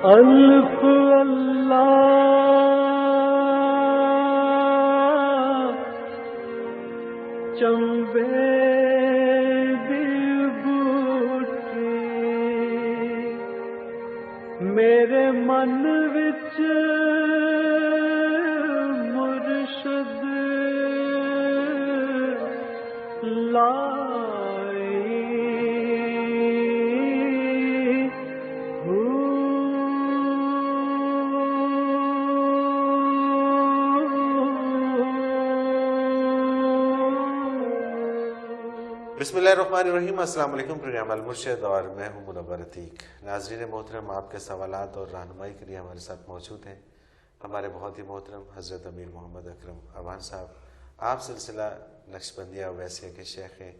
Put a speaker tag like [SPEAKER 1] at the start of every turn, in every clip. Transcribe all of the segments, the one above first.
[SPEAKER 1] الف اللہ چمبے دی بوٹی میرے من وچ مرشد
[SPEAKER 2] بسم اللہ الرحمن الرحیم۔ السلام علیکم۔ پروگرام المرشد اور میں ہوں منور عتیق۔ ناظرین محترم، آپ کے سوالات اور رہنمائی کے لیے ہمارے ساتھ موجود ہیں ہمارے بہت ہی محترم حضرت امیر محمد اکرم اوان صاحب۔ آپ سلسلہ نقشبندیہ اویسیہ کے شیخ ہیں،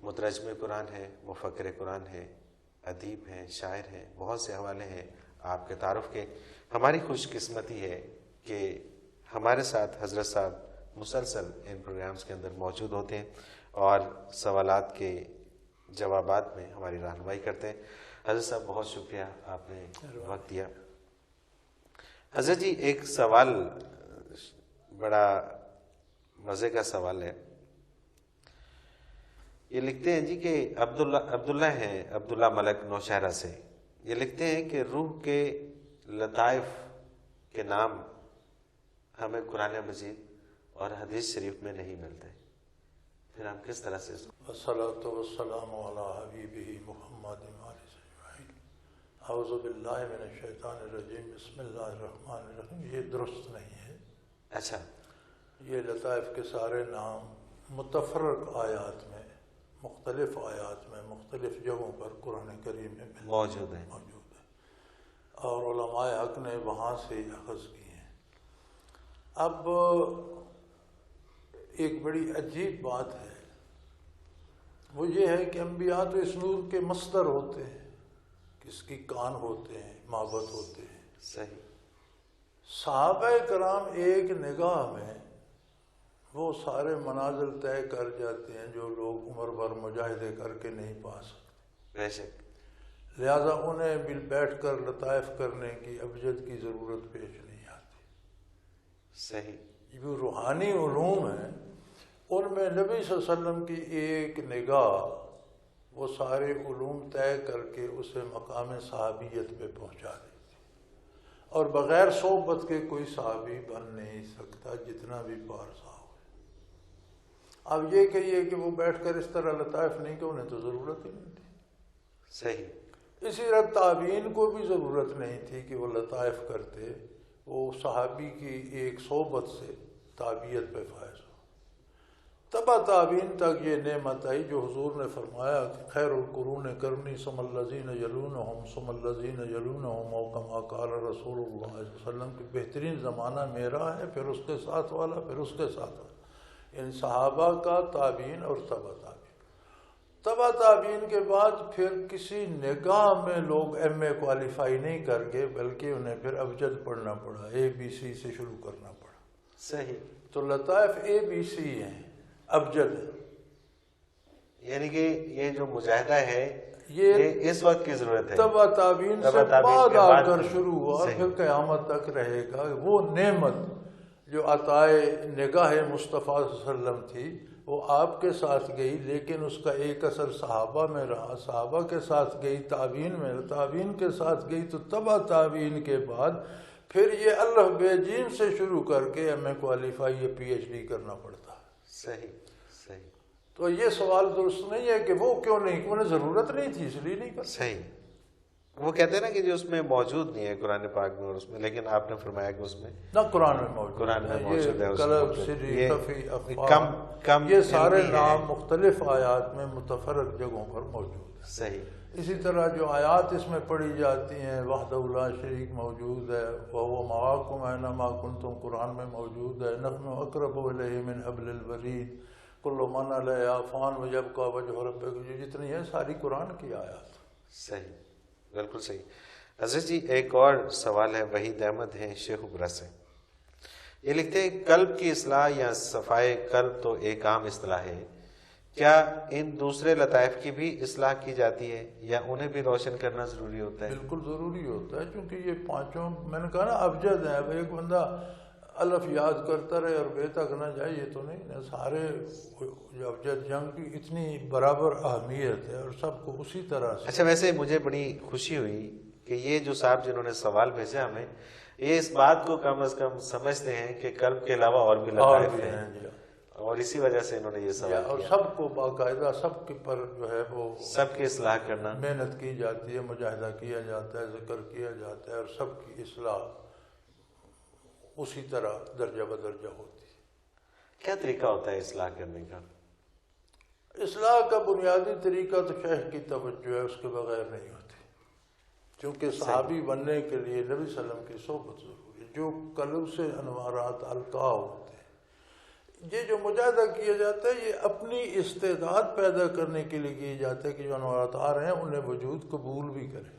[SPEAKER 2] مترجم قرآن ہیں، مفکر قرآن ہیں، ادیب ہیں، شاعر ہیں، بہت سے حوالے ہیں آپ کے تعارف کے۔ ہماری خوش قسمتی ہے کہ ہمارے ساتھ حضرت صاحب مسلسل ان پروگرامز کے اندر موجود ہوتے ہیں اور سوالات کے جوابات میں ہماری رہنمائی کرتے ہیں۔ حضرت صاحب بہت شکریہ، آپ نے وقت دیا۔ حضرت جی، ایک سوال بڑا مزے کا سوال ہے۔ یہ لکھتے ہیں جی کہ عبداللہ ہیں، عبداللہ ملک نوشہرہ سے۔ یہ لکھتے ہیں کہ روح کے لطائف کے نام ہمیں قرآن مجید اور حدیث شریف میں نہیں ملتے، پھر ہم کس طرح سے؟
[SPEAKER 3] والصلاة والسلام علی حبیبہ محمد وآلہ اجمعین۔ اعوذ باللہ من الشیطان الرجیم، بسم اللہ الرحمن الرحیم۔ یہ درست نہیں ہے۔
[SPEAKER 2] اچھا،
[SPEAKER 3] یہ لطائف کے سارے نام متفرق آیات میں، مختلف آیات میں، مختلف جگہوں پر قرآن کریم میں
[SPEAKER 2] موجود ہیں
[SPEAKER 3] اور علماء حق نے وہاں سے اخذ کی ہیں۔ اب ایک بڑی عجیب بات ہے، وہ یہ ہے کہ انبیاء تو اس نور کے مصدر ہوتے ہیں، کس کی کان ہوتے ہیں، معبد ہوتے ہیں۔
[SPEAKER 2] صحیح۔
[SPEAKER 3] صحابہ کرام ایک نگاہ میں وہ سارے منازل طے کر جاتے ہیں جو لوگ عمر بھر مجاہدے کر کے نہیں پا سکتے۔
[SPEAKER 2] بے شک۔
[SPEAKER 3] لہذا انہیں بھی بیٹھ کر لطائف کرنے کی ابجد کی ضرورت پیش نہیں آتی۔
[SPEAKER 2] صحیح۔
[SPEAKER 3] یہ جو روحانی علوم ہیں ان میں نبی صلی اللہ علیہ وسلم کی ایک نگاہ وہ سارے علوم طے کر کے اسے مقام صحابیت پہ پہنچا دیتی، اور بغیر صحبت کے کوئی صحابی بن نہیں سکتا جتنا بھی پارسا ہو۔ اب یہ کہیے کہ وہ بیٹھ کر اس طرح لطائف نہیں کہ انہیں تو ضرورت ہی نہیں تھی۔
[SPEAKER 2] صحیح۔
[SPEAKER 3] اسی طرح تابعین کو بھی ضرورت نہیں تھی کہ وہ لطائف کرتے، وہ صحابی کی ایک صحبت سے تابعیت پہ فائز ہو۔ تبا تابعین تک یہ نعمت آئی جو حضور نے فرمایا کہ خیر القرون قرنی ثم الذین یلونہم ثم الذین یلونہم، او کما قال رسول اللہ صلی اللہ علیہ وسلم کہ بہترین زمانہ میرا ہے، پھر اس کے ساتھ والا، پھر اس کے ساتھ والا، ان صحابہ کا، تابعین اور تبا تابعین۔ تبا تابعین کے بعد پھر کسی نگاہ میں لوگ ایم اے کوالیفائی نہیں کر گئے، بلکہ انہیں پھر ابجد پڑھنا پڑا، اے بی سی سے شروع کرنا پڑا۔
[SPEAKER 2] صحیح۔
[SPEAKER 3] تو لطائف اے بی سی ہیں، ابجد ہے۔
[SPEAKER 2] یعنی کہ یہ جو مجاہدہ ہے یہ اس وقت کی ضرورت ہے،
[SPEAKER 3] تبا تابعین سے بعد آ کر شروع ہوا اور پھر قیامت تک رہے گا۔ وہ نعمت جو عطائے نگاہ مصطفیٰ صلی اللہ علیہ وسلم تھی وہ آپ کے ساتھ گئی، لیکن اس کا ایک اثر صحابہ میں رہا، صحابہ کے ساتھ گئی، تابعین میں، تابعین کے ساتھ گئی، تو تبا تابعین کے بعد پھر یہ الف بے جیم سے شروع کر کے ایم اے کوالیفائی یا پی ایچ ڈی کرنا پڑتا ہے۔
[SPEAKER 2] صحیح صحیح۔
[SPEAKER 3] تو یہ سوال درست نہیں ہے کہ وہ کیوں نہیں، انہیں ضرورت نہیں تھی اس لیے نہیں کرتے۔
[SPEAKER 2] صحیح۔ وہ کہتے ہیں نا کہ جو اس میں موجود نہیں ہے قرآن پاک میں اور اس میں، لیکن آپ نے فرمایا کہ اس میں
[SPEAKER 3] نہ قرآن میں موجود
[SPEAKER 2] قرآن میں
[SPEAKER 3] ہے،
[SPEAKER 2] موجود ہے،
[SPEAKER 3] یہ
[SPEAKER 2] اس
[SPEAKER 3] قلب،
[SPEAKER 2] میں
[SPEAKER 3] سری،
[SPEAKER 2] یہ
[SPEAKER 3] خفی، اخفا،
[SPEAKER 2] کم
[SPEAKER 3] یہ سارے
[SPEAKER 2] علمی ہے۔
[SPEAKER 3] نام مختلف آیات میں متفرق جگہوں پر موجود ہیں۔
[SPEAKER 2] صحیح۔
[SPEAKER 3] اسی طرح جو آیات اس میں پڑھی جاتی ہیں، وحدہ لا شریک موجود ہے، وَهُوَ مَعَكُمْ أَيْنَمَا كُنْتُمْ قرآن میں موجود ہے، نَحْنُ أَقْرَبُ إِلَيْهِ مِنْ حَبْلِ الْوَرِيدِ، كُلُّ مَنْ عَلَيْهَا فَانٍ وَيَبْقَى وَجْهُ رَبِّكَ، جو جتنی ہیں ساری قرآن کی آیات۔
[SPEAKER 2] صحیح، بالکل صحیح۔ حضرت جی، ایک اور سوال ہے، وحید احمد ہیں شیخ ابرا سے۔ یہ لکھتے ہیں قلب کی اصلاح یا صفائے قلب تو ایک عام اصطلاح ہے، کیا ان دوسرے لطائف کی بھی اصلاح کی جاتی ہے یا انہیں بھی روشن کرنا ضروری ہوتا ہے؟
[SPEAKER 3] بالکل ضروری ہوتا ہے، کیونکہ یہ پانچوں میں نے کہا نا ابجد ہیں. اب ایک بندہ الف یاد کرتا رہے اور بے تک نہ جائے، یہ تو نہیں. سارے ابجد جنگ کی اتنی برابر اہمیت ہے اور سب کو اسی طرح سے.
[SPEAKER 2] اچھا، ویسے مجھے بڑی خوشی ہوئی کہ یہ جو صاحب جنہوں نے سوال بھیجا ہمیں، یہ اس بات کو کم از کم سمجھتے ہیں کہ قلب کے علاوہ اور بھی لطائف ہیں، اور اسی وجہ سے انہوں نے یہ سوال
[SPEAKER 3] اور
[SPEAKER 2] کیا.
[SPEAKER 3] سب کو باقاعدہ سب کے پر جو ہے وہ
[SPEAKER 2] سب کی اصلاح کرنا،
[SPEAKER 3] محنت کی جاتی ہے، مجاہدہ کیا جاتا ہے، ذکر کیا جاتا ہے، اور سب کی اصلاح اسی طرح درجہ بدرجہ ہوتی ہے.
[SPEAKER 2] کیا طریقہ ہوتا ہے اصلاح کرنے کا؟
[SPEAKER 3] اصلاح کا بنیادی طریقہ تو شیخ کی توجہ ہے، اس کے بغیر نہیں ہوتی. کیونکہ صحابی بننے کے لیے نبی صلی اللہ علیہ وسلم کی صحبت ضروری ہے. جو قلب سے انوارات القاء ہوتے ہیں، یہ جو مجاہدہ کیا جاتا ہے، یہ اپنی استعداد پیدا کرنے کے لیے کیا جاتا ہے کہ جو انوارات آ رہے ہیں انہیں وجود قبول بھی کرے.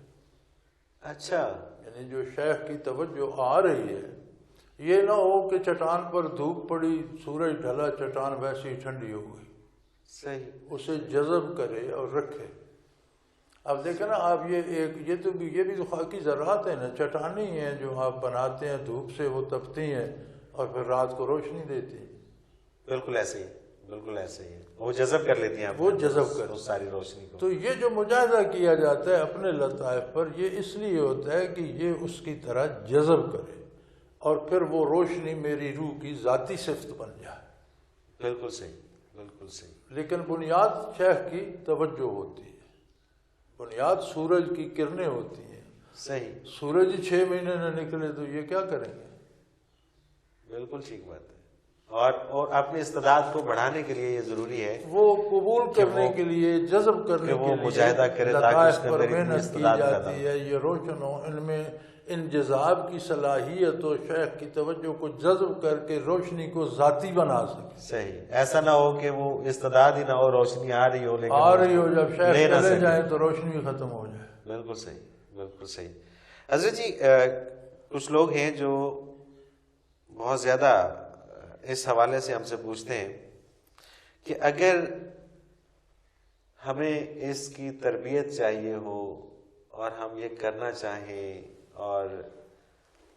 [SPEAKER 2] اچھا،
[SPEAKER 3] یعنی جو شیخ کی توجہ آ رہی ہے، یہ نہ ہو کہ چٹان پر دھوپ پڑی، سورج ڈھلا، چٹان ویسی ہی ٹھنڈی ہو گئی.
[SPEAKER 2] صحیح.
[SPEAKER 3] اسے جذب کرے اور رکھے. اب دیکھیں نا آپ، یہ بھی خاکی ذرات ہیں نا، چٹانیں ہیں جو آپ بناتے ہیں دھوپ سے، وہ تپتی ہیں اور پھر رات کو روشنی دیتی ہیں.
[SPEAKER 2] بالکل ایسے ہی، بالکل ایسے ہی وہ جذب کر لیتی ہیں،
[SPEAKER 3] وہ جذب کر
[SPEAKER 2] ساری روشنی کو.
[SPEAKER 3] تو یہ جو مجاہدہ کیا جاتا ہے اپنے لطائف پر، یہ اس لیے ہوتا ہے کہ یہ اس کی طرح جذب کرے اور پھر وہ روشنی میری روح کی ذاتی صفت بن جائے.
[SPEAKER 2] بالکل صحیح، بالکل صحیح.
[SPEAKER 3] لیکن بنیاد شیخ کی توجہ ہوتی ہے، بنیاد سورج کی کرنیں ہوتی ہیں.
[SPEAKER 2] صحیح.
[SPEAKER 3] سورج 6 مہینے نہ نکلے تو یہ کیا کریں گے؟
[SPEAKER 2] بالکل ٹھیک بات ہے. اور اپنی استعداد کو بڑھانے کے لیے یہ ضروری ہے،
[SPEAKER 3] وہ قبول کرنے کے لیے، جذب کرنے کے لیے
[SPEAKER 2] مجاہدہ کرے
[SPEAKER 3] لطائف پر محنت کی جاتی ہے. یہ روشن ہو، ان میں انجذاب کی صلاحیت ہو، شیخ کی توجہ کو جذب کر کے روشنی کو ذاتی بنا سکے.
[SPEAKER 2] صحیح. ایسا نہ ہو کہ وہ استعداد ہی نہ ہو، روشنی آ رہی ہو لیکن
[SPEAKER 3] جب شیخ چلے جائیں تو روشنی بھی ختم ہو جائے.
[SPEAKER 2] بالکل صحیح، بالکل صحیح. حضرت جی، کچھ لوگ ہیں جو بہت زیادہ اس حوالے سے ہم سے پوچھتے ہیں کہ اگر ہمیں اس کی تربیت چاہیے ہو اور ہم یہ کرنا چاہیں، اور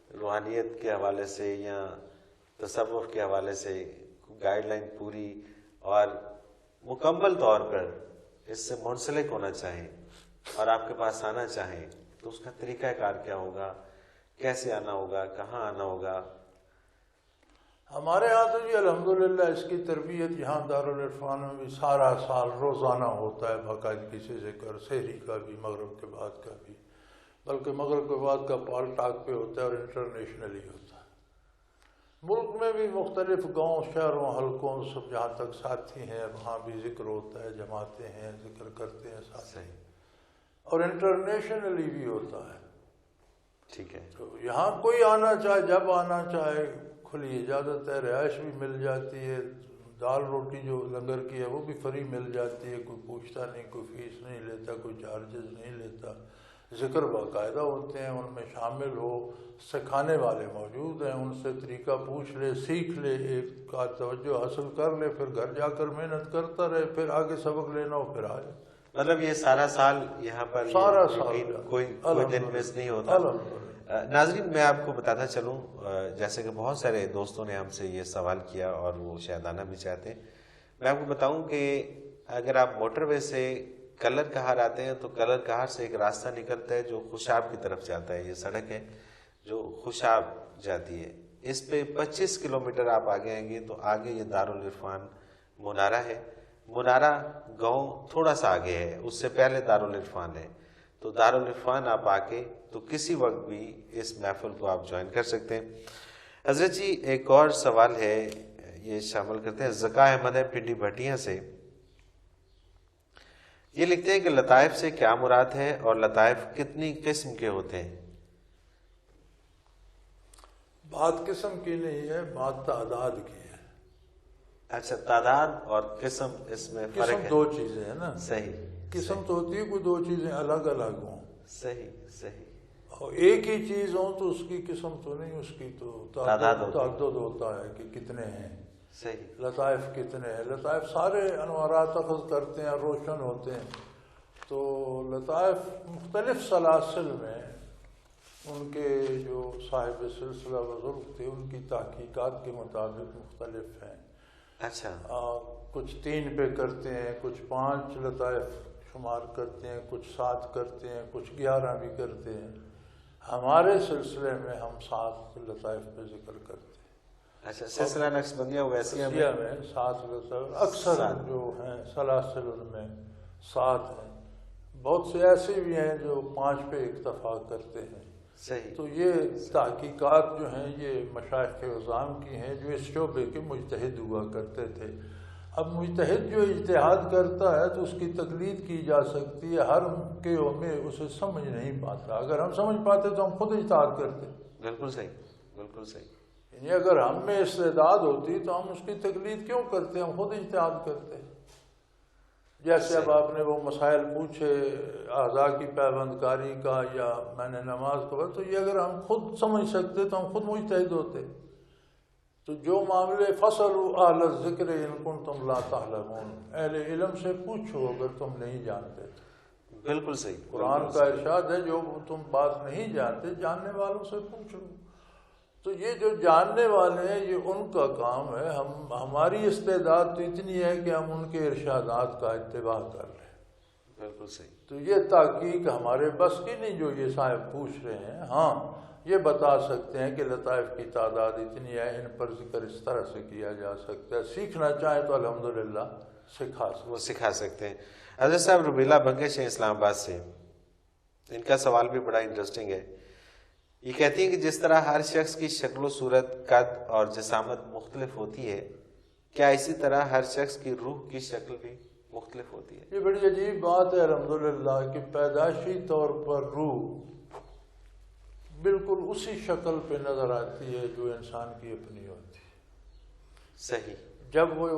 [SPEAKER 2] روحانیت کے حوالے سے یا تصوف کے حوالے سے گائیڈ لائن پوری اور مکمل طور پر اس سے منسلک ہونا چاہیں اور آپ کے پاس آنا چاہیں، تو اس کا طریقہ کار کیا ہوگا؟ کیسے آنا ہوگا؟ کہاں آنا ہوگا؟
[SPEAKER 3] ہمارے ہاں تو جی الحمدللہ اس کی تربیت یہاں دارالعرفان میں بھی سارا سال روزانہ ہوتا ہے، باقاعدگی سے ذکر، سحری کا بھی، مغرب کے بعد کا بھی، بلکہ مغرب کے بعد کا پال ٹاک پہ ہوتا ہے اور انٹرنیشنلی ہوتا ہے. ملک میں بھی مختلف گاؤں، شہروں، حلقوں، سب جہاں تک ساتھی ہیں وہاں بھی ذکر ہوتا ہے، جماعتیں ہیں، ذکر کرتے ہیں ساتھی، اور انٹرنیشنلی بھی ہوتا ہے.
[SPEAKER 2] ٹھیک ہے.
[SPEAKER 3] تو یہاں کوئی آنا چاہے، جب آنا چاہے، کھلی اجازت ہے، رہائش بھی مل جاتی ہے، دال روٹی جو لنگر کی ہے وہ بھی فری مل جاتی ہے، کوئی پوچھتا نہیں، کوئی فیس نہیں لیتا، کوئی چارجز نہیں لیتا. ذکر باقاعدہ ہوتے ہیں، ان میں شامل ہو، سکھانے والے موجود ہیں، ان سے طریقہ پوچھ لے، سیکھ لے، ایک کا توجہ حاصل کر لے، پھر گھر جا کر محنت کرتا رہے، پھر آگے سبق لینا ہو پھر آئے.
[SPEAKER 2] مطلب یہ سارا سال یہاں پر
[SPEAKER 3] سارا سال
[SPEAKER 2] کوئی دن مس نہیں ہوتا. ناظرین، میں آپ کو بتاتا چلوں، جیسے کہ بہت سارے دوستوں نے ہم سے یہ سوال کیا اور وہ شاید آنا بھی چاہتے ہیں. میں آپ کو بتاؤں کہ اگر آپ موٹر وے سے کلر کہار آتے ہیں تو کلر کہار سے ایک راستہ نکلتا ہے جو خوشاب کی طرف جاتا ہے. یہ سڑک ہے جو خوشاب جاتی ہے. اس پہ 25 کلومیٹر آپ آگے آئیں گے تو آگے یہ دارالعرفان منارہ ہے. منارہ گاؤں تھوڑا سا آگے ہے، اس سے پہلے دارالعرفان ہے. تو دارالعرفان آپ آ کے تو کسی وقت بھی اس محفل کو آپ جوائن کر سکتے ہیں. حضرت جی، ایک اور سوال ہے، یہ شامل کرتے ہیں زکا احمد ہے پنڈی بھٹیاں سے. یہ لکھتے ہیں کہ لطائف سے کیا مراد ہے اور لطائف کتنی قسم کے ہوتے ہیں؟
[SPEAKER 3] بات قسم کی نہیں ہے، بات تعداد کی ہے.
[SPEAKER 2] اچھا، تعداد اور قسم اس میں فرق ہے.
[SPEAKER 3] قسم دو چیزیں ہیں نا.
[SPEAKER 2] صحیح.
[SPEAKER 3] قسم تو ہوتی ہے کوئی دو چیزیں الگ الگ ہوں.
[SPEAKER 2] صحیح صحیح.
[SPEAKER 3] اور ایک ہی چیز ہو تو اس کی قسم تو نہیں، اس کی تو تعداد ہوتا ہے کہ کتنے ہیں.
[SPEAKER 2] صحیح.
[SPEAKER 3] لطائف کتنے ہیں. لطائف سارے انوارات اخذ کرتے ہیں، روشن ہوتے ہیں. تو لطائف مختلف سلاسل میں ان کے جو صاحب سلسلہ بزرگ تھے ان کی تحقیقات کے مطابق مختلف ہیں.
[SPEAKER 2] اچھا.
[SPEAKER 3] کچھ 3 پہ کرتے ہیں، کچھ 5 لطائف شمار کرتے ہیں، کچھ 7 کرتے ہیں، کچھ 11 بھی کرتے ہیں. ہمارے سلسلے میں ہم 7 لطائف پہ ذکر کرتے ہیں.
[SPEAKER 2] اچھا، سلسلہ نقشبندیہ ویسیہ
[SPEAKER 3] میں 7 لطائف اکثر جو ہیں سلاسل ان میں 7 ہیں. بہت سے ایسے بھی ہیں جو 5 پہ اکتفا کرتے ہیں.
[SPEAKER 2] صحیح.
[SPEAKER 3] تو یہ تحقیقات جو ہیں یہ مشائخ عظام کی ہیں جو اس شعبے کے مجتہد ہوا کرتے تھے. اب مجتہد جو اجتہاد کرتا ہے تو اس کی تقلید کی جا سکتی ہے، ہر کے میں اسے سمجھ نہیں پاتا. اگر ہم سمجھ پاتے تو ہم خود اجتہاد کرتے.
[SPEAKER 2] بالکل صحیح، بالکل صحیح.
[SPEAKER 3] یعنی اگر ہم میں استعداد ہوتی تو ہم اس کی تقلید کیوں کرتے، ہم خود اجتہاد کرتے. جیسے اب آپ نے وہ مسائل پوچھے اعضاء کی پیوند کاری کا یا میں نے نماز کا، تو یہ اگر ہم خود سمجھ سکتے تو ہم خود مجتہد ہوتے. تو جو معاملے فَاسْأَلُوا أَهْلَ الذِّكْرِ إِن كُنتُمْ لَا تَعْلَمُونَ، اہل علم سے پوچھو اگر تم نہیں جانتے.
[SPEAKER 2] بالکل صحیح.
[SPEAKER 3] قرآن کا ارشاد ہے جو تم بات نہیں جانتے جاننے والوں سے پوچھ لو. تو یہ جو جاننے والے ہیں یہ ان کا کام ہے. ہماری استعداد تو اتنی ہے کہ ہم ان کے ارشادات کا اتباع کر لیں.
[SPEAKER 2] بالکل صحیح.
[SPEAKER 3] تو یہ تحقیق ہمارے بس کی نہیں جو یہ صاحب پوچھ رہے ہیں. ہاں یہ بتا سکتے ہیں کہ لطائف کی تعداد اتنی ہے، ان پر ذکر اس طرح سے کیا جا سکتا ہے. سیکھنا چاہیں تو الحمدللہ
[SPEAKER 2] سکھا سکتے ہیں. حضرت صاحب ربیلا بنگش ہیں اسلام آباد سے، ان کا سوال بھی بڑا انٹرسٹنگ ہے. یہ کہتی ہیں کہ جس طرح ہر شخص کی شکل و صورت، قد اور جسامت مختلف ہوتی ہے، کیا اسی طرح ہر شخص کی روح کی شکل بھی مختلف ہوتی ہے؟
[SPEAKER 3] یہ بڑی عجیب بات ہے الحمدللہ کہ پیدائشی طور پر روح بالکل اسی شکل پہ نظر آتی ہے جو انسان کی اپنی ہوتی ہے.
[SPEAKER 2] صحیح.
[SPEAKER 3] جب وہ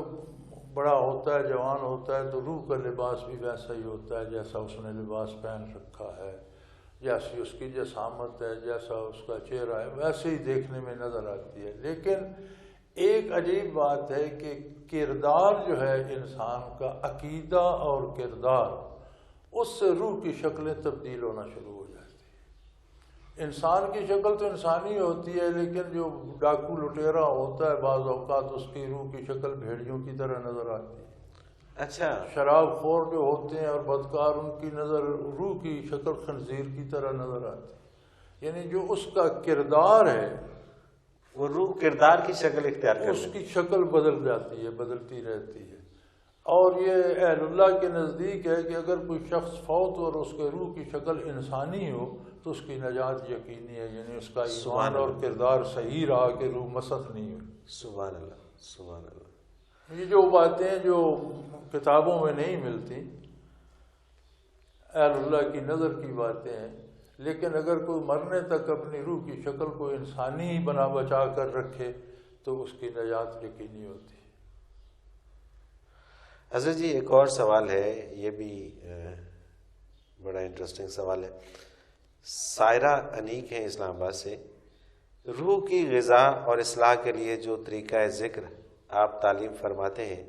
[SPEAKER 3] بڑا ہوتا ہے، جوان ہوتا ہے، تو روح کا لباس بھی ویسا ہی ہوتا ہے جیسا اس نے لباس پہن رکھا ہے، جیسی اس کی جسامت ہے، جیسا اس کا چہرہ ہے، ویسے ہی دیکھنے میں نظر آتی ہے. لیکن ایک عجیب بات ہے کہ کردار جو ہے انسان کا، عقیدہ اور کردار، اس سے روح کی شکلیں تبدیل ہونا شروع ہو جاتی ہیں. انسان کی شکل تو انسانی ہوتی ہے، لیکن جو ڈاکو لٹیرا ہوتا ہے بعض اوقات اس کی روح کی شکل بھیڑیوں کی طرح نظر آتی ہے.
[SPEAKER 2] اچھا.
[SPEAKER 3] شراب خور جو ہوتے ہیں اور بدکار، ان کی نظر روح کی شکل خنزیر کی طرح نظر آتی ہے. یعنی جو اس کا کردار ہے
[SPEAKER 2] وہ روح کردار کی شکل اختیار کرتی ہے،
[SPEAKER 3] اس کی شکل بدل جاتی ہے، بدلتی رہتی ہے. اور یہ اہل اللہ کے نزدیک ہے کہ اگر کوئی شخص فوت اور اس کے روح کی شکل انسانی ہو تو اس کی نجات یقینی ہے. یعنی اس کا ایمان اور کردار صحیح رہا کہ روح مسخ نہیں ہوئی.
[SPEAKER 2] سبحان اللہ، سبحان اللہ.
[SPEAKER 3] یہ جو باتیں جو کتابوں میں نہیں ملتی، اہل اللہ کی نظر کی باتیں ہیں. لیکن اگر کوئی مرنے تک اپنی روح کی شکل کو انسانی ہی بنا بچا کر رکھے تو اس کی نجات یقینی ہوتی ہے.
[SPEAKER 2] حضرت جی ایک اور سوال ہے، یہ بھی بڑا انٹرسٹنگ سوال ہے. سائرہ انیک ہیں اسلام آباد سے. روح کی غذا اور اصلاح کے لیے جو طریقہ ذکر آپ تعلیم فرماتے ہیں،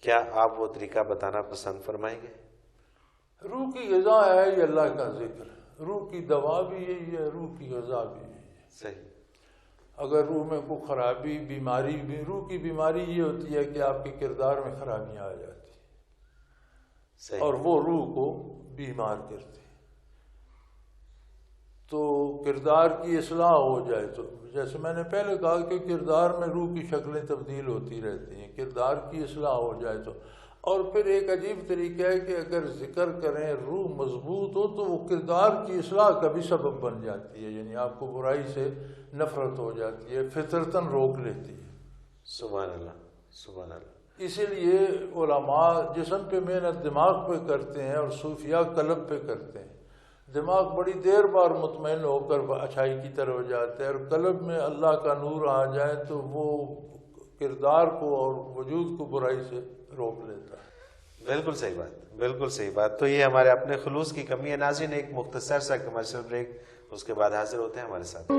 [SPEAKER 2] کیا آپ وہ طریقہ بتانا پسند فرمائیں گے؟
[SPEAKER 3] روح کی غذا ہے یہ اللہ کا ذکر. روح کی دوا بھی یہی ہے، روح کی غذا بھی یہی ہے.
[SPEAKER 2] صحیح.
[SPEAKER 3] اگر روح میں کوئی خرابی، بیماری بھی، روح کی بیماری یہ ہوتی ہے کہ آپ کے کردار میں خرابیاں آ جاتی ہیں.
[SPEAKER 2] صحیح.
[SPEAKER 3] اور وہ روح کو بیمار کرتی. تو کردار کی اصلاح ہو جائے تو جیسے میں نے پہلے کہا کہ کردار میں روح کی شکلیں تبدیل ہوتی رہتی ہیں. کردار کی اصلاح ہو جائے تو. اور پھر ایک عجیب طریقہ ہے کہ اگر ذکر کریں روح مضبوط ہو تو وہ کردار کی اصلاح کا بھی سبب بن جاتی ہے. یعنی آپ کو برائی سے نفرت ہو جاتی ہے، فطرتاً روک لیتی ہے.
[SPEAKER 2] سبحان اللہ، سبحان اللہ.
[SPEAKER 3] اسی لیے علماء جسم پہ محنت دماغ پہ کرتے ہیں اور صوفیاء قلب پہ کرتے ہیں. دماغ بڑی دیر بعد مطمئن ہو کر اچھائی کی طرف جاتا ہے، اور قلب میں اللہ کا نور آ جائے تو وہ کردار کو اور وجود کو برائی سے روک لیتا ہے.
[SPEAKER 2] بالکل صحیح بات، بالکل صحیح بات. تو یہ ہمارے اپنے خلوص کی کمی ہے. ناظرین ایک مختصر سا کمرشل بریک، اس کے بعد حاضر ہوتے ہیں ہمارے ساتھ.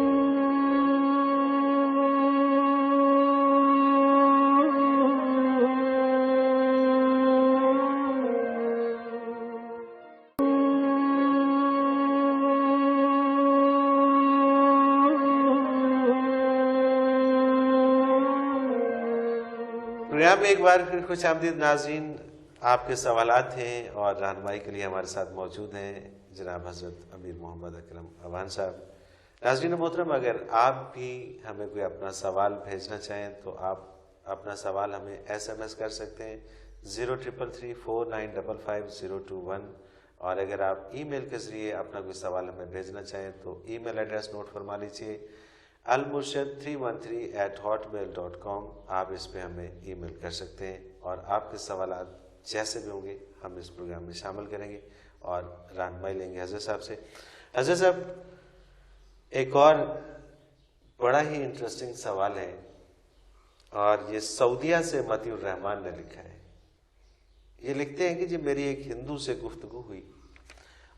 [SPEAKER 2] پروگرام میں ایک بار پھر خوش آمدید ناظرین. آپ کے سوالات ہیں اور رہنمائی کے لیے ہمارے ساتھ موجود ہیں جناب حضرت امیر محمد اکرم اوان صاحب. ناظرین محترم، اگر آپ بھی ہمیں کوئی اپنا سوال بھیجنا چاہیں تو آپ اپنا سوال ہمیں SMS کر سکتے ہیں 033349555021، اور اگر آپ ای میل کے ذریعے اپنا کوئی سوال ہمیں بھیجنا چاہیں تو ای میل ایڈریس نوٹ فرما لیجیے almurshid313@hotmail.com. آپ اس پہ ہمیں ای میل کر سکتے ہیں اور آپ کے سوالات جیسے بھی ہوں گے ہم اس پروگرام میں شامل کریں گے اور رہنمائی لیں گے حضرت صاحب سے. حضرت صاحب، ایک اور بڑا ہی انٹرسٹنگ سوال ہے اور یہ سعودیہ سے متی الرحمان نے لکھا ہے. یہ لکھتے ہیں کہ جی میری ایک ہندو سے گفتگو ہوئی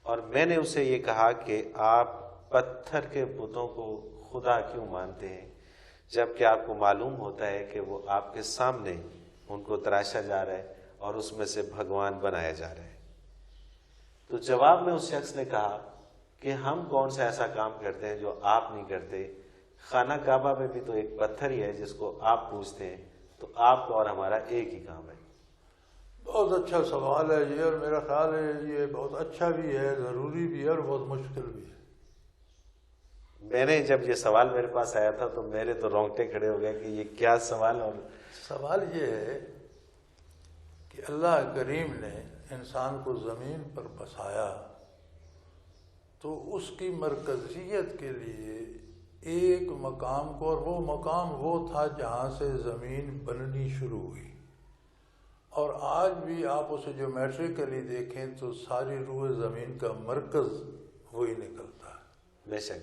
[SPEAKER 2] اور میں نے اسے یہ کہا کہ آپ پتھر کے بتوں کو خدا کیوں مانتے ہیں جبکہ آپ کو معلوم ہوتا ہے کہ وہ آپ کے سامنے ان کو تراشا جا رہا ہے اور اس میں سے بھگوان بنایا جا رہا ہے. تو جواب میں اس شخص نے کہا کہ ہم کون سا ایسا کام کرتے ہیں جو آپ نہیں کرتے. خانہ کعبہ میں بھی تو ایک پتھر ہی ہے جس کو آپ پوجتے ہیں، تو آپ کا اور ہمارا ایک ہی کام ہے.
[SPEAKER 3] بہت اچھا سوال ہے یہ، اور میرا خیال ہے یہ بہت اچھا بھی ہے، ضروری بھی ہے اور بہت مشکل بھی ہے.
[SPEAKER 2] میں نے جب یہ سوال میرے پاس آیا تھا تو میرے تو رونگٹے کھڑے ہو گئے کہ یہ کیا سوال. اور
[SPEAKER 3] سوال یہ ہے کہ اللہ کریم نے انسان کو زمین پر بسایا تو اس کی مرکزیت کے لیے ایک مقام کو، اور وہ مقام وہ تھا جہاں سے زمین بننی شروع ہوئی. اور آج بھی آپ اسے جیومیٹریکلی دیکھیں تو ساری روح زمین کا مرکز وہی نکلتا ہے.
[SPEAKER 2] بے شک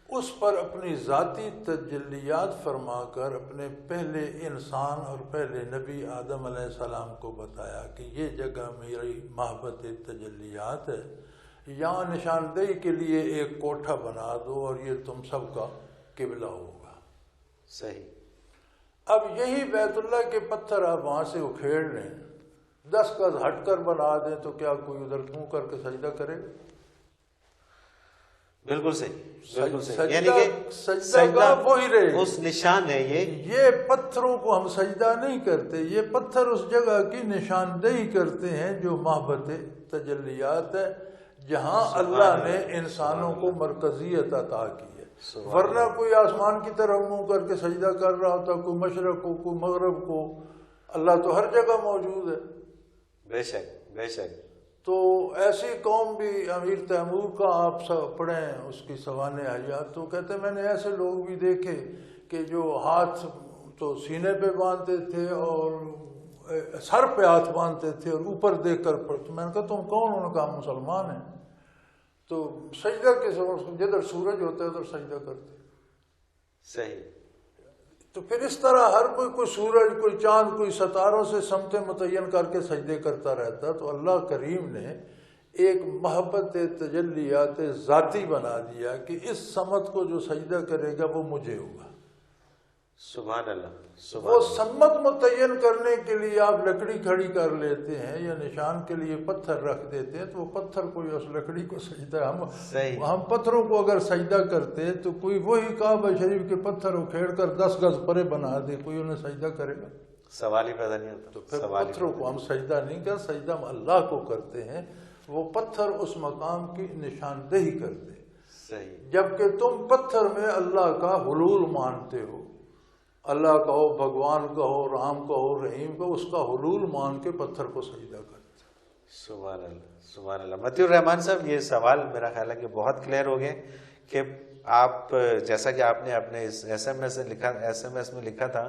[SPEAKER 3] اس پر اپنی ذاتی تجلیات فرما کر اپنے پہلے انسان اور پہلے نبی آدم علیہ السلام کو بتایا کہ یہ جگہ میری محبت تجلیات ہے، یہاں نشاندہی کے لیے ایک کوٹھا بنا دو اور یہ تم سب کا قبلہ ہوگا.
[SPEAKER 2] صحیح.
[SPEAKER 3] اب یہی بیت اللہ کے پتھر آپ وہاں سے اکھیڑ لیں، 10 گز ہٹ کر بنا دیں تو کیا کوئی ادھر منہ کر کے سجدہ کرے گا؟
[SPEAKER 2] بالکل صحیح، بالکل صحیح.
[SPEAKER 3] سجدہ
[SPEAKER 2] یعنی کہ
[SPEAKER 3] سجدہ وہی رہے،
[SPEAKER 2] اس نشان ہے.
[SPEAKER 3] یہ پتھروں کو ہم سجدہ نہیں کرتے، یہ پتھر اس جگہ کی نشاندہی کرتے ہیں جو محبت تجلیات ہے، جہاں اللہ نے انسانوں کو مرکزیت عطا کی ہے. ورنہ کوئی آسمان کی طرف منہ کر کے سجدہ کر رہا ہوتا، کوئی مشرق کو کوئی مغرب کو، اللہ تو ہر جگہ موجود ہے.
[SPEAKER 2] بے شک بے شک.
[SPEAKER 3] تو ایسی قوم بھی، امیر تیمور کا آپ سب پڑھیں اس کی سوانح حیات، تو کہتے ہیں میں نے ایسے لوگ بھی دیکھے کہ جو ہاتھ تو سینے پہ باندھتے تھے اور سر پہ ہاتھ باندھتے تھے اور اوپر دیکھ کر پڑھتے. میں نے کہا تم کون؟ انہوں نے کہا مسلمان ہیں. تو سجدہ کے جدھر سورج ہوتا ہے ادھر سجدہ کرتے.
[SPEAKER 2] صحیح.
[SPEAKER 3] تو پھر اس طرح ہر کوئی سورج، کوئی چاند، کوئی ستاروں سے سمتیں متعین کر کے سجدے کرتا رہتا. تو اللہ کریم نے ایک محبت تجلیات ذاتی بنا دیا کہ اس سمت کو جو سجدہ کرے گا وہ مجھے ہوگا.
[SPEAKER 2] سبحان اللہ.
[SPEAKER 3] وہ سمت متعین کرنے کے لیے آپ لکڑی کھڑی کر لیتے ہیں یا نشان کے لیے پتھر رکھ دیتے ہیں، تو وہ پتھر کوئی اس لکڑی کو سجدہ. ہم پتھروں کو اگر سجدہ کرتے تو کوئی وہی کعبہ شریف کے پتھر اکھیڑ کر 10 گز پرے بنا دے، کوئی انہیں سجدہ کرے گا؟
[SPEAKER 2] سوال ہی پیدا نہیں ہوتا.
[SPEAKER 3] تو پھر پتھروں کو ہم سجدہ نہیں کر، سجدہ ہم اللہ کو کرتے ہیں. وہ پتھر اس مقام کی نشاندہی کرتے.
[SPEAKER 2] صحیح.
[SPEAKER 3] جبکہ تم پتھر میں اللہ کا حلول مانتے ہو، اللہ کہو، بھگوان کہو، رام کہو، رحیم کہو، اس کا حلول مان کے پتھر کو سجدہ کرتے.
[SPEAKER 2] سبحان اللہ سبحان اللہ. متی الرحمان صاحب، یہ سوال میرا خیال ہے کہ بہت کلیئر ہو گئے کہ آپ جیسا کہ آپ نے اپنے SMS میں لکھا تھا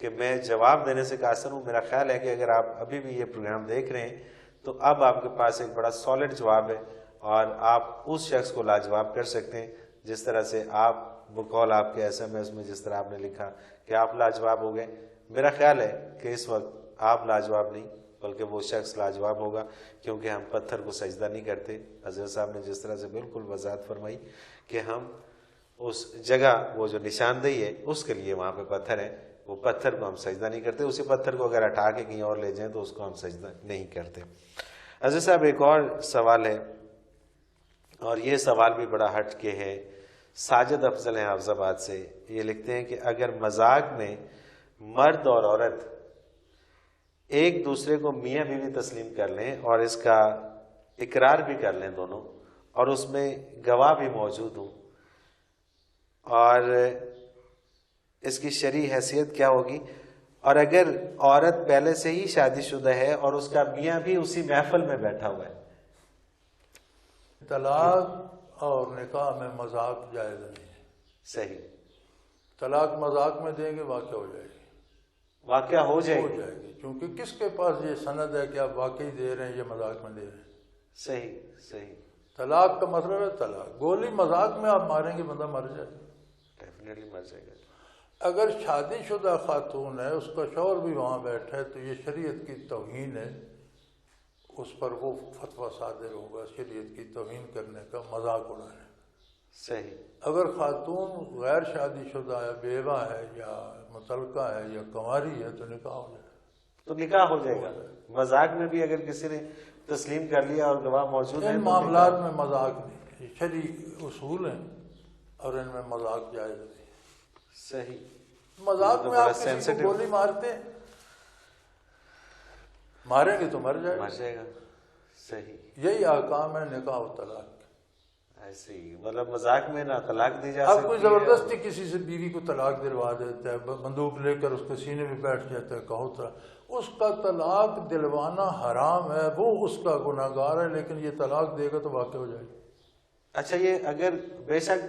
[SPEAKER 2] کہ میں جواب دینے سے قاصر ہوں. میرا خیال ہے کہ اگر آپ ابھی بھی یہ پروگرام دیکھ رہے ہیں تو اب آپ کے پاس ایک بڑا سالڈ جواب ہے اور آپ اس شخص کو لاجواب کر سکتے ہیں جس طرح سے آپ بقول آپ کے SMS میں جس طرح آپ نے لکھا کہ آپ لاجواب ہو گئے. میرا خیال ہے کہ اس وقت آپ لاجواب نہیں بلکہ وہ شخص لاجواب ہوگا، کیونکہ ہم پتھر کو سجدہ نہیں کرتے. حضرت صاحب نے جس طرح سے بالکل وضاحت فرمائی کہ ہم اس جگہ وہ جو نشاندہی ہے اس کے لیے وہاں پہ پتھر ہے، وہ پتھر کو ہم سجدہ نہیں کرتے. اسی پتھر کو اگر ہٹا کے کہیں اور لے جائیں تو اس کو ہم سجدہ نہیں کرتے. حضرت صاحب ایک اور سوال ہے اور یہ سوال بھی بڑا ہٹ کے ہے. ساجد افضل ہیں حافظ آباد سے. یہ لکھتے ہیں کہ اگر مذاق میں مرد اور عورت ایک دوسرے کو میاں بیوی تسلیم کر لیں اور اس کا اقرار بھی کر لیں دونوں، اور اس میں گواہ بھی موجود ہوں، اور اس کی شرعی حیثیت کیا ہوگی؟ اور اگر عورت پہلے سے ہی شادی شدہ ہے اور اس کا میاں بھی اسی محفل میں بیٹھا ہوا ہے،
[SPEAKER 3] طلاق اور نکاح میں مذاق جائز نہیں ہے۔
[SPEAKER 2] صحیح،
[SPEAKER 3] طلاق مذاق میں دیں گے واقع ہو جائے گی،
[SPEAKER 2] واقعہ ہو جائے
[SPEAKER 3] ہو
[SPEAKER 2] گی۔
[SPEAKER 3] جائے گی، کیونکہ کس کے پاس یہ سند ہے کہ آپ واقعی دے رہے ہیں یا مذاق میں دے رہے ہیں؟
[SPEAKER 2] صحیح صحیح،
[SPEAKER 3] طلاق کا مطلب ہے طلاق، گولی مذاق میں آپ ماریں گے بندہ مر جائے گا۔
[SPEAKER 2] ڈیفینیٹلی مر جائے گا۔
[SPEAKER 3] اگر شادی شدہ خاتون ہے، اس کا شوہر بھی وہاں بیٹھا ہے، تو یہ شریعت کی توہین ہے، اس پر وہ فتویٰ صادر ہوگا شریعت کی توہین کرنے کا، مذاق اڑانے کا۔
[SPEAKER 2] صحیح،
[SPEAKER 3] اگر خاتون غیر شادی شدہ ہے، بیوہ ہے یا مطلقہ ہے یا کنواری ہے، تو نکاح ہو جائے گا،
[SPEAKER 2] تو نکاح ہو جائے گا۔ مذاق میں بھی اگر کسی نے تسلیم کر لیا اور گواہ موجود ہے
[SPEAKER 3] ان
[SPEAKER 2] تو
[SPEAKER 3] معاملات میں مذاق نہیں، یہ شرعی اصول ہیں اور ان میں مذاق جائز نہیں۔
[SPEAKER 2] صحیح،
[SPEAKER 3] مذاق میں آپ کسی کو
[SPEAKER 2] sensitive.
[SPEAKER 3] گولی مارتے ہیں، ماریں گے تو مر جائے گا۔
[SPEAKER 2] مر جائے گا۔ صحیح،
[SPEAKER 3] یہی احکام ہے نکاح و طلاق کے۔
[SPEAKER 2] ایسے ہی، مطلب مذاق میں نہ طلاق دی جا
[SPEAKER 3] اب
[SPEAKER 2] سکتی
[SPEAKER 3] کوئی
[SPEAKER 2] ہے۔
[SPEAKER 3] زبردستی کسی سے بیوی کو طلاق دلوا دیتا ہے، بندوق لے کر اس کے سینے میں بیٹھ جاتا ہے، کہو طلاق، اس کا طلاق دلوانا حرام ہے، وہ اس کا گناہگار ہے، لیکن یہ طلاق دے گا تو واقع ہو جائے گا۔
[SPEAKER 2] اچھا، یہ اگر بے شک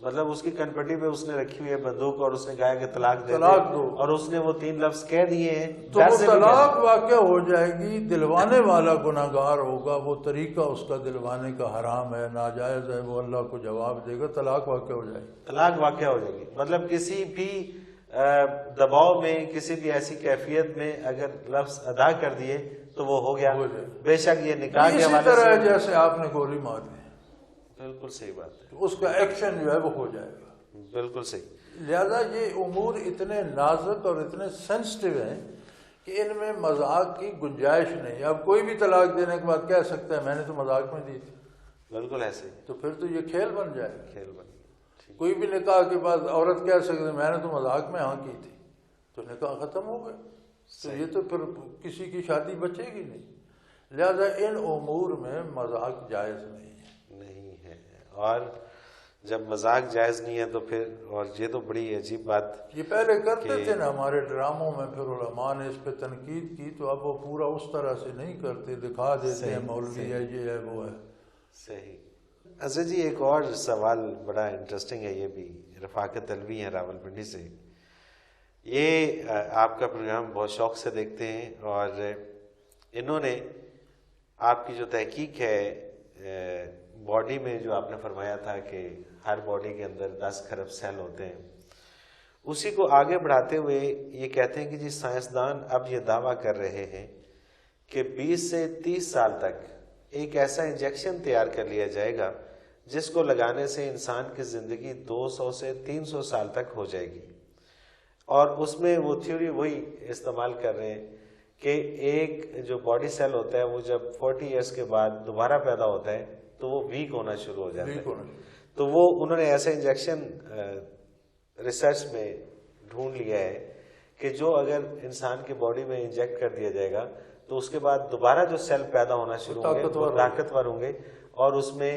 [SPEAKER 2] مطلب اس کی کنپٹی پہ اس نے رکھی ہوئی ہے بندوق اور اس نے کہا کہ طلاق دے
[SPEAKER 3] طلاق
[SPEAKER 2] دے،
[SPEAKER 3] دو،
[SPEAKER 2] اور اس نے وہ 3 لفظ کہہ دیے ہیں،
[SPEAKER 3] تو
[SPEAKER 2] ڈر
[SPEAKER 3] وہ
[SPEAKER 2] سے بھی
[SPEAKER 3] طلاق
[SPEAKER 2] کہہ
[SPEAKER 3] واقع ہو جائے گی، دلوانے والا گناہگار ہوگا، وہ طریقہ اس کا دلوانے کا حرام ہے، ناجائز ہے، وہ اللہ کو جواب دے گا، طلاق واقع ہو جائے گی۔
[SPEAKER 2] طلاق واقع ہو جائے گی۔ مطلب کسی بھی دباؤ میں، کسی بھی ایسی کیفیت میں اگر لفظ ادا کر دیے تو وہ ہو گیا۔
[SPEAKER 3] ہو جائے۔
[SPEAKER 2] بے شک یہ نکاح کے
[SPEAKER 3] اسی
[SPEAKER 2] حوالے
[SPEAKER 3] طرح ہے
[SPEAKER 2] سے
[SPEAKER 3] جیسے آپ نے گولی مار دی،
[SPEAKER 2] بالکل صحیح بات ہے،
[SPEAKER 3] تو اس کا ایکشن جو ہے وہ ہو جائے گا۔
[SPEAKER 2] بالکل صحیح۔
[SPEAKER 3] لہذا یہ امور اتنے نازک اور اتنے سینسٹیو ہیں کہ ان میں مذاق کی گنجائش نہیں۔ اب کوئی بھی طلاق دینے کے بعد کہہ سکتا ہے میں نے تو مذاق میں دی تھی،
[SPEAKER 2] بالکل ایسے ہی
[SPEAKER 3] تو پھر تو یہ کھیل بن جائے گا۔
[SPEAKER 2] کھیل بن گیا۔
[SPEAKER 3] کوئی بھی نکاح کے بعد عورت کہہ سکتی ہے میں نے تو مذاق میں ہاں کی تھی، تو نکاح ختم ہو گیا، تو یہ تو پھر کسی کی شادی بچے گی نہیں۔ لہذا ان امور میں مذاق جائز نہیں ہے۔
[SPEAKER 2] نہیں ہے، اور جب مذاق جائز نہیں ہے تو پھر، اور یہ تو بڑی عجیب بات،
[SPEAKER 3] یہ پہلے کرتے تھے نا ہمارے ڈراموں میں، پھر علماء نے اس پہ تنقید کی، تو اب وہ پورا اس طرح سے نہیں کرتے، دکھا دیتے ہیں مولوی ہے، یہ ہے، وہ ہے۔
[SPEAKER 2] صحیح۔ اصل جی ایک اور سوال بڑا انٹرسٹنگ ہے، یہ بھی رفاقت علوی ہیں راول پنڈی سے، یہ آپ کا پروگرام بہت شوق سے دیکھتے ہیں، اور انہوں نے آپ کی جو تحقیق ہے باڈی میں، جو آپ نے فرمایا تھا کہ ہر باڈی کے اندر 10 کھرب سیل ہوتے ہیں، اسی کو آگے بڑھاتے ہوئے یہ کہتے ہیں کہ جی سائنسدان اب یہ دعویٰ کر رہے ہیں کہ 20 سے 30 سال تک ایک ایسا انجیکشن تیار کر لیا جائے گا جس کو لگانے سے انسان کی زندگی 200 سے 300 سال تک ہو جائے گی، اور اس میں وہ تھیوری وہی استعمال کر رہے ہیں کہ ایک جو باڈی سیل ہوتا ہے وہ جب 40 ایئرس کے بعد دوبارہ پیدا ہوتا ہے تو وہ ویک ہونا شروع ہو جاتا ہے، تو وہ انہوں نے ایسا انجیکشن ریسرچ میں ڈھونڈ لیا ہے کہ جو اگر انسان کی باڈی میں انجیکٹ کر دیا جائے گا تو اس کے بعد دوبارہ جو سیل پیدا ہونا شروع ہوں گے وہ طاقتور ہوں گے، اور اس میں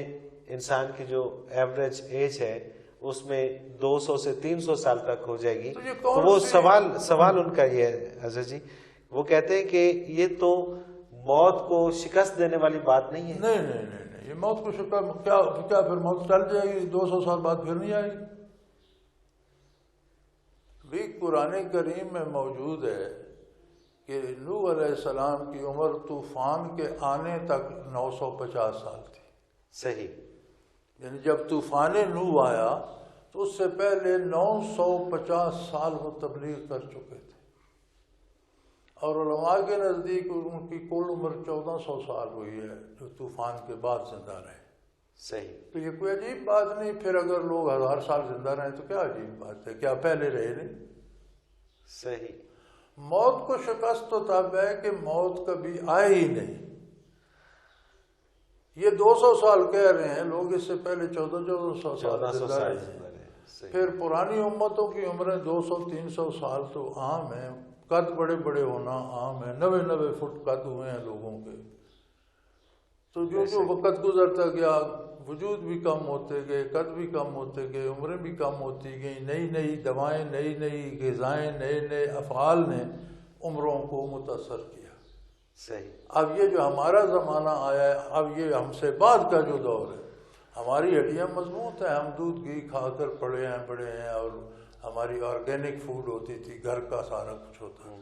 [SPEAKER 2] انسان کی جو ایوریج ایج ہے اس میں 200 سے 300 سال تک ہو جائے گی۔ تو وہ سوال ان کا یہ ہے اظہر جی، وہ کہتے ہیں کہ یہ تو موت کو شکست دینے والی بات نہیں ہے۔
[SPEAKER 3] نہیں نہیں نہیں نہیں، یہ موت کو شکست کیا پھر موت ٹل جائے گی 200 سال بعد پھر نہیں آئے گی؟ بھی قرآن کریم میں موجود ہے کہ نوح علیہ السلام کی عمر طوفان کے آنے تک 950 سال تھی۔
[SPEAKER 2] صحیح،
[SPEAKER 3] یعنی جب طوفان نوح آیا تو اس سے پہلے 950 سال وہ تبلیغ کر چکے تھے، اور علماء کے نزدیک ان کی کل عمر 1400 سال ہوئی ہے جو طوفان کے بعد زندہ رہے۔
[SPEAKER 2] صحیح،
[SPEAKER 3] تو یہ کوئی عجیب بات نہیں، پھر اگر لوگ 1000 سال زندہ رہیں تو کیا عجیب بات ہے، کیا پہلے رہے نہیں؟
[SPEAKER 2] صحیح۔
[SPEAKER 3] موت کو شکست تو تب ہے کہ موت کبھی آئے ہی نہیں۔ یہ 200 سال کہہ رہے ہیں لوگ، اس سے پہلے 1400 سال زندہ رہے ہیں۔ پھر پرانی امتوں کی عمریں 200-300 سال تو عام ہیں، قد بڑے بڑے ہونا عام ہے، 90 فٹ قد ہوئے ہیں لوگوں کے. تو جو وقت گزرتا گیا وجود بھی کم ہوتے گئے، قد بھی کم ہوتے گئے، عمریں بھی کم ہوتی گئیں، نئی نئی دوائیں، نئی نئی غذائیں، نئے نئے افعال نے عمروں کو متاثر کیا.
[SPEAKER 2] صحیح.
[SPEAKER 3] اب یہ جو ہمارا زمانہ آیا ہے، اب یہ ہم سے بعد کا جو دور ہے، ہماری ہڈیاں مضبوط ہیں، ہم دودھ گھی کھا کر پڑے ہیں اور ہماری آرگینک فوڈ ہوتی تھی، گھر کا سارا کچھ ہوتا ہے.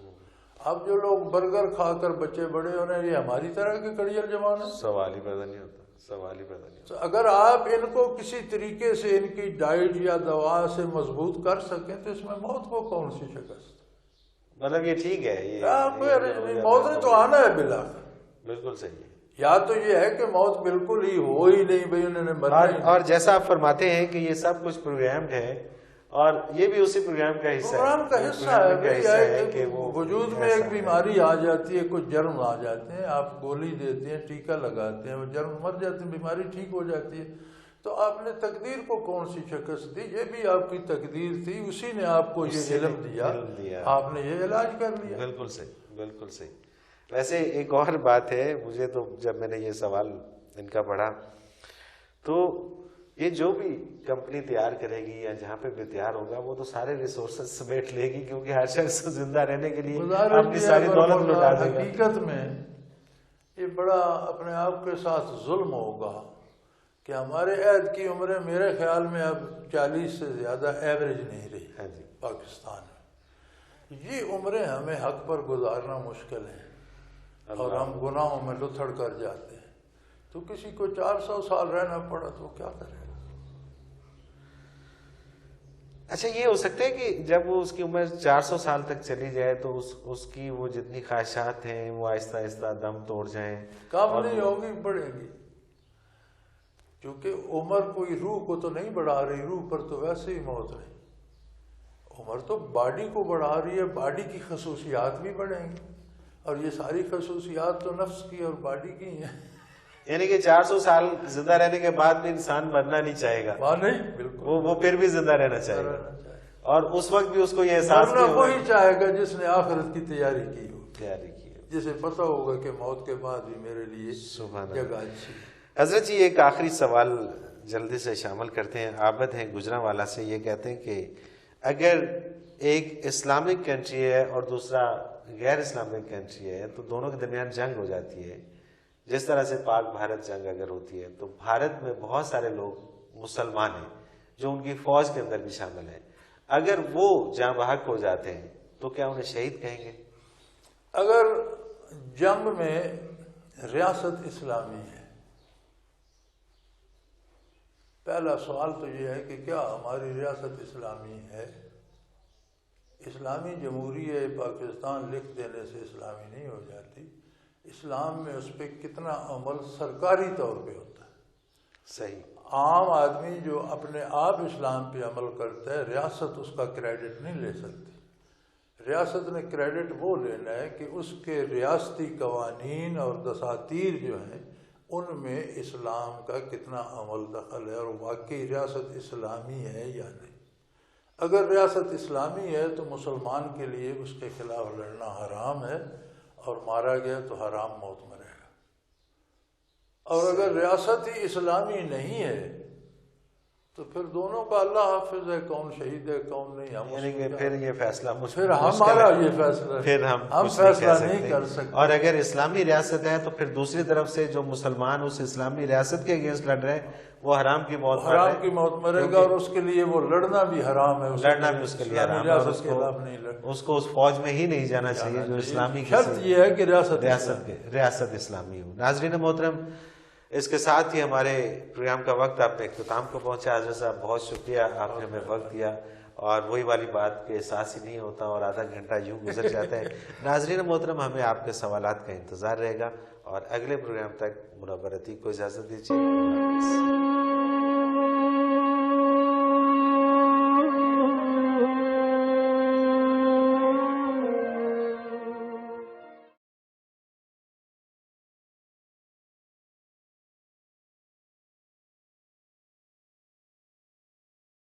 [SPEAKER 3] اب جو لوگ برگر کھا کر بچے بڑے ہو رہے ہیں، یہ ہماری طرح کے کڑیل جوان ہیں.
[SPEAKER 2] سوال ہی پیدا نہیں ہوتا، سوال ہی پیدا نہیں ہوتا.
[SPEAKER 3] تو اگر آپ ان کو کسی طریقے سے ان کی ڈائٹ یا دوا سے مضبوط کر سکیں تو اس میں موت کو کون سی شکست؟
[SPEAKER 2] مطلب یہ ٹھیک ہے،
[SPEAKER 3] موت نے تو آنا ہے بالآخر.
[SPEAKER 2] بالکل صحیح ہے.
[SPEAKER 3] یا تو یہ ہے کہ موت بالکل ہی ہو ہی نہیں، بھائی انہوں نے مرنا ہی نہیں.
[SPEAKER 2] اور جیسا آپ فرماتے ہیں کہ یہ سب کچھ پروگرامڈ ہے، اور یہ بھی اسی پروگرام کا حصہ ہے.
[SPEAKER 3] پروگرام کا حصہ ہے کہ وجود میں ایک بیماری آ جاتی ہے، کچھ جرم آ جاتے ہیں، آپ گولی دیتے ہیں، ٹیکہ لگاتے ہیں، وہ جرم مر جاتے ہیں، بیماری ٹھیک ہو جاتی ہے. تو آپ نے تقدیر کو کون سی شکست دی؟ یہ بھی آپ کی تقدیر تھی، اسی نے آپ کو یہ علم دیا، آپ نے یہ علاج کر لیا.
[SPEAKER 2] بالکل صحیح، بالکل صحیح. ویسے ایک اور بات ہے، مجھے تو جب میں نے یہ سوال ان کا پڑھا تو یہ جو بھی کمپنی تیار کرے گی یا جہاں پہ بھی تیار ہوگا وہ تو سارے ریسورسز سمیٹ لے گی، کیونکہ ہر شخص زندہ رہنے کے لیے اپنی ساری دولت لٹا دے گا.
[SPEAKER 3] حقیقت میں یہ بڑا اپنے آپ کے ساتھ ظلم ہوگا کہ ہمارے عہد کی عمریں میرے خیال میں اب 40 سے زیادہ ایوریج نہیں رہی.
[SPEAKER 2] ہاں جی.
[SPEAKER 3] پاکستان میں یہ عمریں ہمیں حق پر گزارنا مشکل ہے اور ہم گناہوں میں لتھڑ کر جاتے ہیں. تو کسی کو 400 سال رہنا پڑا تو کیا کرے گا؟
[SPEAKER 2] اچھا، یہ ہو سکتا ہے کہ جب وہ اس کی عمر 400 سال تک چلی جائے تو اس کی وہ جتنی خواہشات ہیں وہ آہستہ آہستہ دم توڑ جائیں؟
[SPEAKER 3] کم نہیں ہوگی، بڑھیں گی. کیونکہ عمر کوئی روح کو تو نہیں بڑھا رہی، روح پر تو ویسے ہی موت نہیں. عمر تو باڈی کو بڑھا رہی ہے، باڈی کی خصوصیات بھی بڑھیں گی، اور یہ ساری خصوصیات تو نفس کی اور باڈی کی ہیں.
[SPEAKER 2] یعنی کہ 400 سال زندہ رہنے کے بعد بھی انسان مرنا نہیں چاہے گا.
[SPEAKER 3] نہیں، بالکل
[SPEAKER 2] وہ پھر بھی زندہ رہنا چاہے گا، اور اس وقت بھی اس کو یہ احساس
[SPEAKER 3] مرنا وہی چاہے گا جس نے آخرت کی تیاری کی ہو،
[SPEAKER 2] کی
[SPEAKER 3] جسے پتہ ہوگا کہ موت کے بعد بھی میرے لیے جگہ اچھی.
[SPEAKER 2] حضرت جی ایک آخری سوال جلدی سے شامل کرتے ہیں. عابد ہیں گجرانوالہ سے، یہ کہتے ہیں کہ اگر ایک اسلامک کنٹری ہے اور دوسرا غیر اسلامک کنٹری ہے تو دونوں کے درمیان جنگ ہو جاتی ہے، جس طرح سے پاک بھارت جنگ اگر ہوتی ہے تو بھارت میں بہت سارے لوگ مسلمان ہیں جو ان کی فوج کے اندر بھی شامل ہیں، اگر وہ جاں بحق ہو جاتے ہیں تو کیا انہیں شہید کہیں گے؟
[SPEAKER 3] اگر جنگ میں ریاست اسلامی ہے، پہلا سوال تو یہ ہے کہ کیا ہماری ریاست اسلامی ہے؟ اسلامی جمہوریہ پاکستان لکھ دینے سے اسلامی نہیں ہو جاتی. اسلام میں اس پہ کتنا عمل سرکاری طور پہ ہوتا ہے.
[SPEAKER 2] صحیح.
[SPEAKER 3] عام آدمی جو اپنے آپ اسلام پہ عمل کرتا ہے، ریاست اس کا کریڈٹ نہیں لے سکتی. ریاست نے کریڈٹ وہ لینا ہے کہ اس کے ریاستی قوانین اور دساتیر جو ہیں ان میں اسلام کا کتنا عمل دخل ہے اور واقعی ریاست اسلامی ہے یا نہیں. اگر ریاست اسلامی ہے تو مسلمان کے لیے اس کے خلاف لڑنا حرام ہے، اور مارا گیا تو حرام موت مرے گا. اور اگر ریاست ہی اسلامی نہیں ہے تو پھر دونوں کا اللہ حافظ ہے، کون شہید ہے کون نہیں.
[SPEAKER 2] یعنی کہ پھر یہ فیصلہ
[SPEAKER 3] پھر ہمارا یہ فیصلہ ہے،
[SPEAKER 2] پھر ہم
[SPEAKER 3] فیصلہ نہیں کر سکتے.
[SPEAKER 2] اور اگر اسلامی ریاست ہے تو پھر دوسری طرف سے جو مسلمان اس اسلامی ریاست کے اگینسٹ لڑ رہے ہیں وہ حرام کی موت
[SPEAKER 3] مرے گا، اور اس کے لیے وہ لڑنا بھی حرام ہے.
[SPEAKER 2] لڑنا بھی اس کے لیے حرام ہے، اور اس کو اس فوج میں ہی نہیں جانا چاہیے جو اسلامی.
[SPEAKER 3] شرط یہ ہے کہ
[SPEAKER 2] ریاست اسلامی ہو. ناظرین محترم، اس کے ساتھ ہی ہمارے پروگرام کا وقت آپ نے اختتام کو پہنچا. حضرت صاحب بہت شکریہ، آپ نے ہمیں وقت دیا، اور وہی والی بات کے احساس ہی نہیں ہوتا اور آدھا گھنٹہ یوں گزر جاتا ہے. ناظرین محترم، ہمیں آپ کے سوالات کا انتظار رہے گا، اور اگلے پروگرام تک منور عتیق کو اجازت دیجیے. اللہ حافظ.